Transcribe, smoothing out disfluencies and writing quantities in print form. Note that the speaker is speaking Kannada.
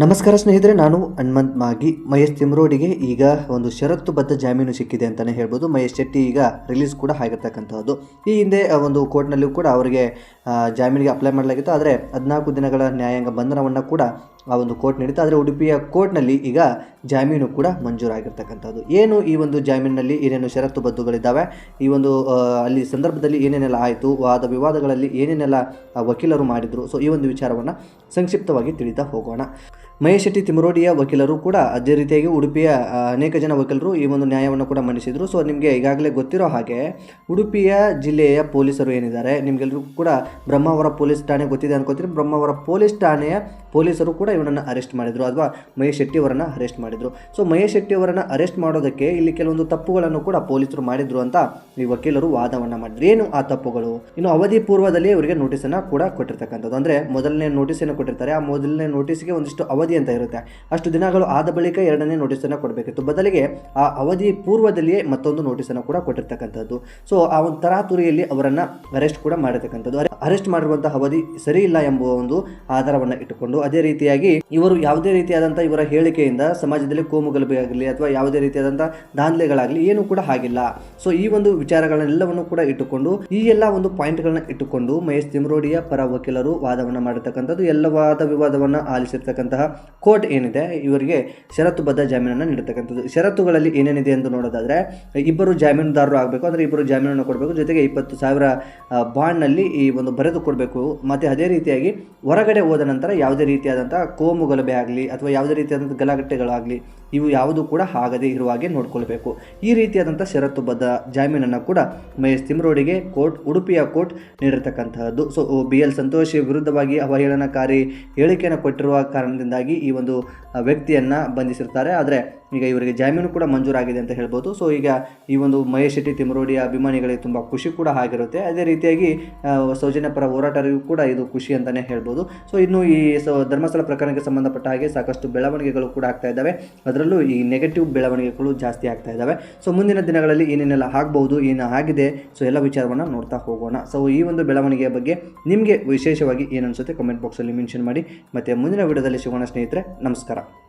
ನಮಸ್ಕಾರ ಸ್ನೇಹಿತರೆ, ನಾನು ಹನುಮಂತ್ ಮಾಗಿ. ಮಹೇಶ್ ತಿಮ್ರೋಡಿಗೆ ಈಗ ಒಂದು ಷರತ್ತುಬದ್ಧ ಜಾಮೀನು ಸಿಕ್ಕಿದೆ ಅಂತಲೇ ಹೇಳ್ಬೋದು. ಮಹೇಶ್ ಶೆಟ್ಟಿ ಈಗ ರಿಲೀಸ್ ಕೂಡ ಆಗಿರ್ತಕ್ಕಂಥದ್ದು. ಈ ಹಿಂದೆ ಒಂದು ಕೋರ್ಟ್ನಲ್ಲಿಯೂ ಕೂಡ ಅವರಿಗೆ ಜಾಮೀನಿಗೆ ಅಪ್ಲೈ ಮಾಡಲಾಗಿತ್ತು. ಆದರೆ 14 ದಿನಗಳ ನ್ಯಾಯಾಂಗ ಬಂಧನವನ್ನು ಕೂಡ ಆ ಒಂದು ಕೋರ್ಟ್ ನೀಡಿತ್ತು. ಆದರೆ ಉಡುಪಿಯ ಕೋರ್ಟ್ನಲ್ಲಿ ಈಗ ಜಾಮೀನು ಕೂಡ ಮಂಜೂರಾಗಿರ್ತಕ್ಕಂಥದ್ದು. ಏನು ಈ ಒಂದು ಜಾಮೀನಿನಲ್ಲಿ ಏನೇನು ಷರತ್ತುಬದ್ಧಗಳಿದ್ದಾವೆ, ಈ ಒಂದು ಅಲ್ಲಿ ಸಂದರ್ಭದಲ್ಲಿ ಏನೇನೆಲ್ಲ ಆಯಿತು, ವಾದ ವಿವಾದಗಳಲ್ಲಿ ಏನೇನೆಲ್ಲ ವಕೀಲರು ಮಾಡಿದರು, ಸೊ ಈ ಒಂದು ವಿಚಾರವನ್ನು ಸಂಕ್ಷಿಪ್ತವಾಗಿ ತಿಳಿತಾ ಹೋಗೋಣ. ಮಹೇಶ್ ಶೆಟ್ಟಿ ತಿಮ್ರೋಡಿಯ ವಕೀಲರು ಕೂಡ ಅದೇ ರೀತಿಯಾಗಿ ಉಡುಪಿಯ ಅನೇಕ ಜನ ವಕೀಲರು ಈ ಒಂದು ನ್ಯಾಯವನ್ನು ಕೂಡ ಮಂಡಿಸಿದರು. ಸೊ ನಿಮಗೆ ಈಗಾಗಲೇ ಗೊತ್ತಿರೋ ಹಾಗೆ ಉಡುಪಿಯ ಜಿಲ್ಲೆಯ ಪೊಲೀಸರು ಏನಿದ್ದಾರೆ, ನಿಮಗೆಲ್ಲರಿಗೂ ಕೂಡ ಬ್ರಹ್ಮಾವರ ಪೊಲೀಸ್ ಠಾಣೆ ಗೊತ್ತಿದೆ ಅನ್ಕೋತೀನಿ. ಬ್ರಹ್ಮಾವರ ಪೊಲೀಸ್ ಠಾಣೆಯ ಪೊಲೀಸರು ಕೂಡ ಇವನನ್ನು ಅರೆಸ್ಟ್ ಮಾಡಿದರು, ಅಥವಾ ಮಹೇಶ್ ಶೆಟ್ಟಿ ಅವರನ್ನು ಅರೆಸ್ಟ್ ಮಾಡಿದರು. ಸೊ ಮಹೇಶ್ ಶೆಟ್ಟಿ ಅವರನ್ನು ಅರೆಸ್ಟ್ ಮಾಡೋದಕ್ಕೆ ಇಲ್ಲಿ ಕೆಲವೊಂದು ತಪ್ಪುಗಳನ್ನು ಕೂಡ ಪೊಲೀಸರು ಮಾಡಿದ್ರು ಅಂತ ಈ ವಕೀಲರು ವಾದವನ್ನು ಮಾಡಿದ್ರು. ಏನು ಆ ತಪ್ಪುಗಳು? ಇನ್ನು ಅವಧಿ ಪೂರ್ವದಲ್ಲಿ ಇವರಿಗೆ ನೋಟಿಸನ್ನು ಕೂಡ ಕೊಟ್ಟಿರ್ತಕ್ಕಂಥದ್ದು. ಅಂದರೆ ಮೊದಲನೇ ನೋಟಿಸನ್ನು ಕೊಟ್ಟಿರ್ತಾರೆ. ಆ ಮೊದಲನೇ ನೋಟಿಸ್ಗೆ ಒಂದಿಷ್ಟು ಅವಧಿ ಅಂತ ಇರುತ್ತೆ. ಅಷ್ಟು ದಿನಗಳು ಆದ ಬಳಿಕ ಎರಡನೇ ನೋಟಿಸನ್ನು ಕೊಡಬೇಕಿತ್ತು. ಬದಲಿಗೆ ಆ ಅವಧಿ ಪೂರ್ವದಲ್ಲಿಯೇ ಮತ್ತೊಂದು ನೋಟಿಸನ್ನು ಕೂಡ ಕೊಟ್ಟಿರ್ತಕ್ಕಂಥದ್ದು. ಸೊ ಆ ಒಂದು ತರಾತುರಿಯಲ್ಲಿ ಅವರನ್ನು ಅರೆಸ್ಟ್ ಕೂಡ ಮಾಡಿರ್ತಕ್ಕಂಥದ್ದು. ಅರೆಸ್ಟ್ ಮಾಡಿರುವಂತಹ ಅವಧಿ ಸರಿ ಇಲ್ಲ ಎಂಬುವ ಒಂದು ಆಧಾರವನ್ನು ಇಟ್ಟುಕೊಂಡು, ಅದೇ ರೀತಿಯಾಗಿ ಇವರು ಯಾವುದೇ ರೀತಿಯಾದಂಥ ಇವರ ಹೇಳಿಕೆಯಿಂದ ಸಮಾಜದಲ್ಲಿ ಕೋಮುಗಲಭೆ ಆಗಲಿ ಅಥವಾ ಯಾವುದೇ ರೀತಿಯಾದಂಥ ದಾಂಧಲೆಗಳಾಗಲಿ ಏನು ಕೂಡ ಆಗಿಲ್ಲ. ಸೊ ಈ ಒಂದು ವಿಚಾರಗಳನ್ನೆಲ್ಲವನ್ನು ಕೂಡ ಇಟ್ಟುಕೊಂಡು, ಈ ಎಲ್ಲ ಒಂದು ಪಾಯಿಂಟ್ಗಳನ್ನ ಇಟ್ಟುಕೊಂಡು ಮಹೇಶ್ ತಿಮ್ರೋಡಿಯ ಪರ ವಕೀಲರು ವಾದವನ್ನು ಮಾಡಿರ್ತಕ್ಕಂಥದ್ದು. ಎಲ್ಲ ವಾದ ವಿವಾದವನ್ನು ಆಲಿಸಿರ್ತಕ್ಕಂತಹ ಕೋರ್ಟ್ ಏನಿದೆ, ಇವರಿಗೆ ಷರತ್ತುಬದ್ಧ ಜಾಮೀನನ್ನು ನೀಡತಕ್ಕಂಥದ್ದು. ಷರತ್ತುಗಳಲ್ಲಿ ಏನೇನಿದೆ ಎಂದು ನೋಡೋದಾದರೆ, ಇಬ್ಬರು ಜಾಮೀನುದಾರರು ಆಗಬೇಕು, ಅಂದರೆ ಇಬ್ಬರು ಜಾಮೀನನ್ನು ಕೊಡಬೇಕು, ಜೊತೆಗೆ 20,000 ಬಾಂಡ್ನಲ್ಲಿ ಈ ಒಂದು ಬರೆದು ಕೊಡಬೇಕು. ಮತ್ತು ಅದೇ ರೀತಿಯಾಗಿ ಹೊರಗಡೆ ಹೋದ ನಂತರ ಯಾವುದೇ ರೀತಿಯಾದಂಥ ಕೋಮು ಗಲಭೆ ಆಗಲಿ ಅಥವಾ ಯಾವುದೇ ರೀತಿಯಾದಂಥ ಗಲಾಟೆಗಳಾಗಲಿ ಇವು ಯಾವುದು ಕೂಡ ಆಗದೇ ಇರುವ ಹಾಗೆ ನೋಡ್ಕೊಳ್ಬೇಕು. ಈ ರೀತಿಯಾದಂಥ ಷರತ್ತುಬದ್ಧ ಜಾಮೀನನ್ನು ಕೂಡ ಮಹೇಶ್ ತಿಮ್ರೋಡಿಗೆ ಉಡುಪಿಯ ಕೋರ್ಟ್ ನೀಡಿರ್ತಕ್ಕಂತಹದ್ದು. ಸೊ BL ಸಂತೋಷ್ ವಿರುದ್ಧವಾಗಿ ಅವಹೇಳನಕಾರಿ ಹೇಳಿಕೆಯನ್ನು ಕೊಟ್ಟಿರುವ ಕಾರಣದಿಂದಾಗಿ ಈ ಒಂದು ವ್ಯಕ್ತಿಯನ್ನು ಬಂಧಿಸಿರ್ತಾರೆ. ಆದರೆ ಈಗ ಇವರಿಗೆ ಜಾಮೀನು ಕೂಡ ಮಂಜೂರಾಗಿದೆ ಅಂತ ಹೇಳ್ಬೋದು. ಸೊ ಈಗ ಈ ಒಂದು ಮಹೇಶ್ ಶೆಟ್ಟಿ ತಿಮ್ರೋಡಿಯ ಅಭಿಮಾನಿಗಳಿಗೆ ತುಂಬ ಖುಷಿ ಕೂಡ ಆಗಿರುತ್ತೆ. ಅದೇ ರೀತಿಯಾಗಿ ಸೌಜನ್ಯ ಪರ ಹೋರಾಟರಿಗೂ ಕೂಡ ಇದು ಖುಷಿ ಅಂತಲೇ ಹೇಳ್ಬೋದು. ಸೊ ಇನ್ನು ಈ ಧರ್ಮಸ್ಥಳ ಪ್ರಕರಣಕ್ಕೆ ಸಂಬಂಧಪಟ್ಟ ಹಾಗೆ ಸಾಕಷ್ಟು ಬೆಳವಣಿಗೆಗಳು ಕೂಡ ಆಗ್ತಾ ಇದ್ದಾವೆ. ಅದರಲ್ಲೂ ಈ ನೆಗೆಟಿವ್ ಬೆಳವಣಿಗೆಗಳು ಜಾಸ್ತಿ ಆಗ್ತಾ ಇದ್ದಾವೆ. ಸೊ ಮುಂದಿನ ದಿನಗಳಲ್ಲಿ ಏನೇನೆಲ್ಲ ಆಗ್ಬೋದು, ಏನು ಆಗಿದೆ, ಸೊ ಎಲ್ಲ ವಿಚಾರವನ್ನು ನೋಡ್ತಾ ಹೋಗೋಣ. ಸೊ ಈ ಒಂದು ಬೆಳವಣಿಗೆಯ ಬಗ್ಗೆ ನಿಮಗೆ ವಿಶೇಷವಾಗಿ ಏನು ಅನಿಸುತ್ತೆ ಕಮೆಂಟ್ ಬಾಕ್ಸಲ್ಲಿ ಮೆನ್ಷನ್ ಮಾಡಿ. ಮತ್ತು ಮುಂದಿನ ವಿಡಿಯೋದಲ್ಲಿ ಸಿಗೋಣ ಸ್ನೇಹಿತರೆ. ನಮಸ್ಕಾರ.